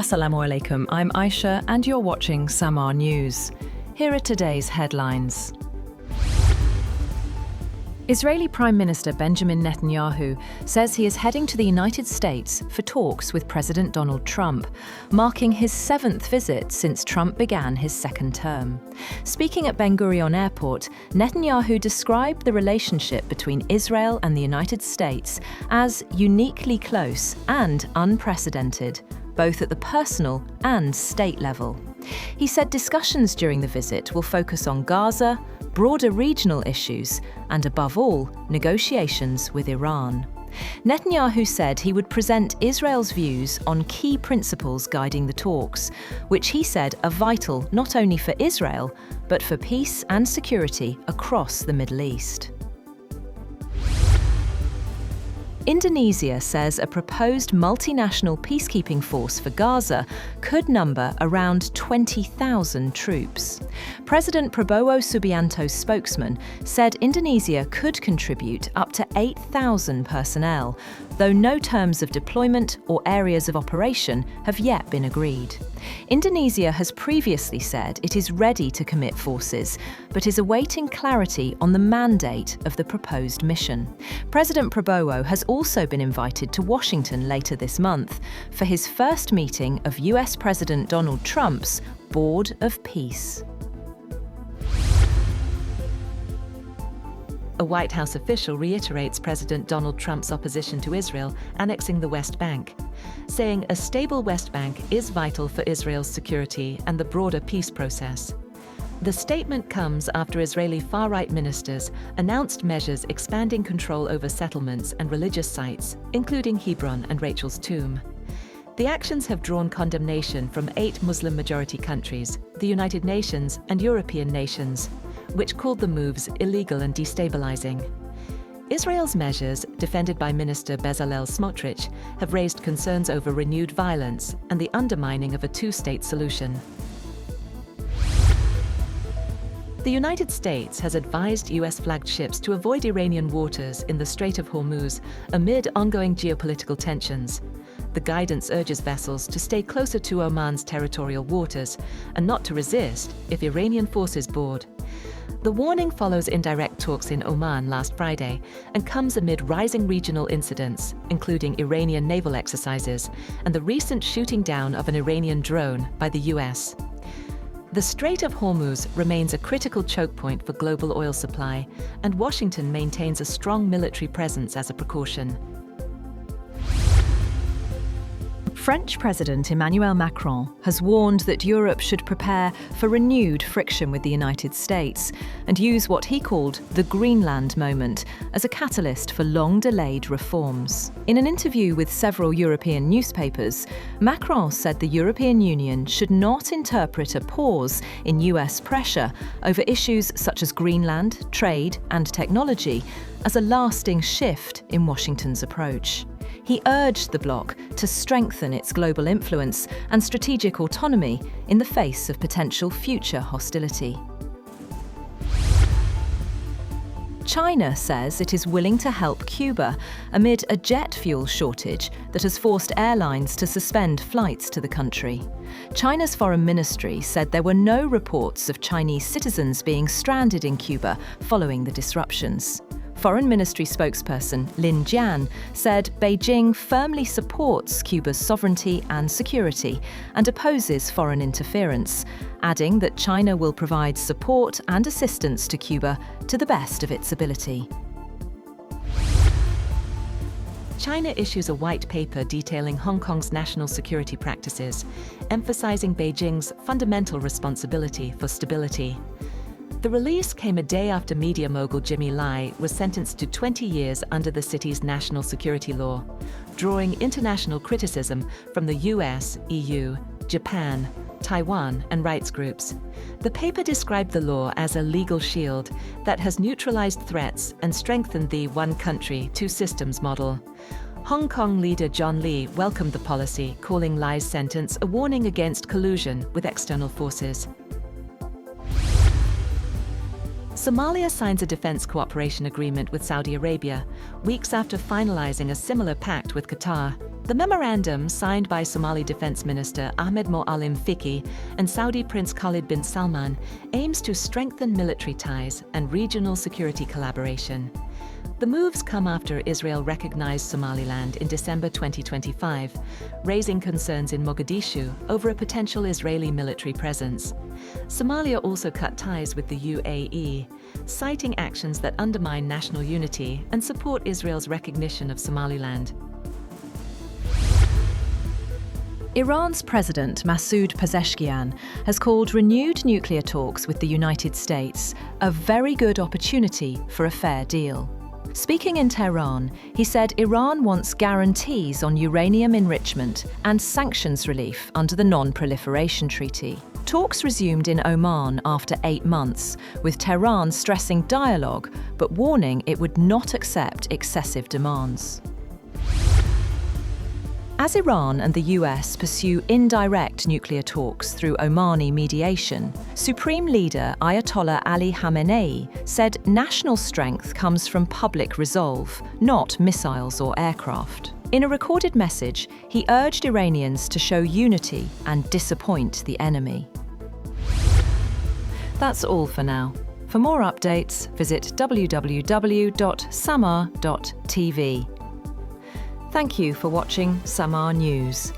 Assalamu alaikum, I'm Aisha and you're watching Samaa News. Here are today's headlines. Israeli Prime Minister Benjamin Netanyahu says he is heading to the United States for talks with President Donald Trump, marking his 7th visit since Trump began his second term. Speaking at Ben Gurion Airport, Netanyahu described the relationship between Israel and the United States as uniquely close and unprecedented, both at the personal and state level. He said discussions during the visit will focus on Gaza, broader regional issues, and above all, negotiations with Iran. Netanyahu said he would present Israel's views on key principles guiding the talks, which he said are vital not only for Israel, but for peace and security across the Middle East. Indonesia says a proposed multinational peacekeeping force for Gaza could number around 20,000 troops. President Prabowo Subianto's spokesman said Indonesia could contribute up to 8,000 personnel, though no terms of deployment or areas of operation have yet been agreed. Indonesia has previously said it is ready to commit forces, but is awaiting clarity on the mandate of the proposed mission. President Prabowo has also been invited to Washington later this month for his first meeting of US President Donald Trump's Board of Peace. A White House official reiterates President Donald Trump's opposition to Israel annexing the West Bank, saying a stable West Bank is vital for Israel's security and the broader peace process. The statement comes after Israeli far-right ministers announced measures expanding control over settlements and religious sites, including Hebron and Rachel's tomb. The actions have drawn condemnation from 8 Muslim-majority countries, the United Nations and European nations, which called the moves illegal and destabilizing. Israel's measures, defended by Minister Bezalel Smotrich, have raised concerns over renewed violence and the undermining of a two-state solution. The United States has advised US-flagged ships to avoid Iranian waters in the Strait of Hormuz amid ongoing geopolitical tensions. The guidance urges vessels to stay closer to Oman's territorial waters and not to resist if Iranian forces board. The warning follows indirect talks in Oman last Friday and comes amid rising regional incidents, including Iranian naval exercises and the recent shooting down of an Iranian drone by the US. The Strait of Hormuz remains a critical choke point for global oil supply, and Washington maintains a strong military presence as a precaution. French President Emmanuel Macron has warned that Europe should prepare for renewed friction with the United States and use what he called the Greenland moment as a catalyst for long-delayed reforms. In an interview with several European newspapers, Macron said the European Union should not interpret a pause in US pressure over issues such as Greenland, trade, and technology as a lasting shift in Washington's approach. He urged the bloc to strengthen its global influence and strategic autonomy in the face of potential future hostility. China says it is willing to help Cuba amid a jet fuel shortage that has forced airlines to suspend flights to the country. China's foreign ministry said there were no reports of Chinese citizens being stranded in Cuba following the disruptions. Foreign Ministry spokesperson Lin Jian said Beijing firmly supports Cuba's sovereignty and security and opposes foreign interference, adding that China will provide support and assistance to Cuba to the best of its ability. China issues a white paper detailing Hong Kong's national security practices, emphasizing Beijing's fundamental responsibility for stability. The release came a day after media mogul Jimmy Lai was sentenced to 20 years under the city's national security law, drawing international criticism from the US, EU, Japan, Taiwan, and rights groups. The paper described the law as a legal shield that has neutralized threats and strengthened the one country, two systems model. Hong Kong leader John Lee welcomed the policy, calling Lai's sentence a warning against collusion with external forces. Somalia signs a defense cooperation agreement with Saudi Arabia, weeks after finalizing a similar pact with Qatar. The memorandum, signed by Somali Defense Minister Ahmed Moalem Fiki and Saudi Prince Khalid bin Salman, aims to strengthen military ties and regional security collaboration. The moves come after Israel recognized Somaliland in December 2025, raising concerns in Mogadishu over a potential Israeli military presence. Somalia also cut ties with the UAE, citing actions that undermine national unity and support Israel's recognition of Somaliland. Iran's President Masoud Pezeshkian has called renewed nuclear talks with the United States a very good opportunity for a fair deal. Speaking in Tehran, he said Iran wants guarantees on uranium enrichment and sanctions relief under the Non-Proliferation Treaty. Talks resumed in Oman after 8 months, with Tehran stressing dialogue but warning it would not accept excessive demands. As Iran and the US pursue indirect nuclear talks through Omani mediation, Supreme Leader Ayatollah Ali Khamenei said national strength comes from public resolve, not missiles or aircraft. In a recorded message, he urged Iranians to show unity and disappoint the enemy. That's all for now. For more updates, visit www.samaa.tv. Thank you for watching Samaa News.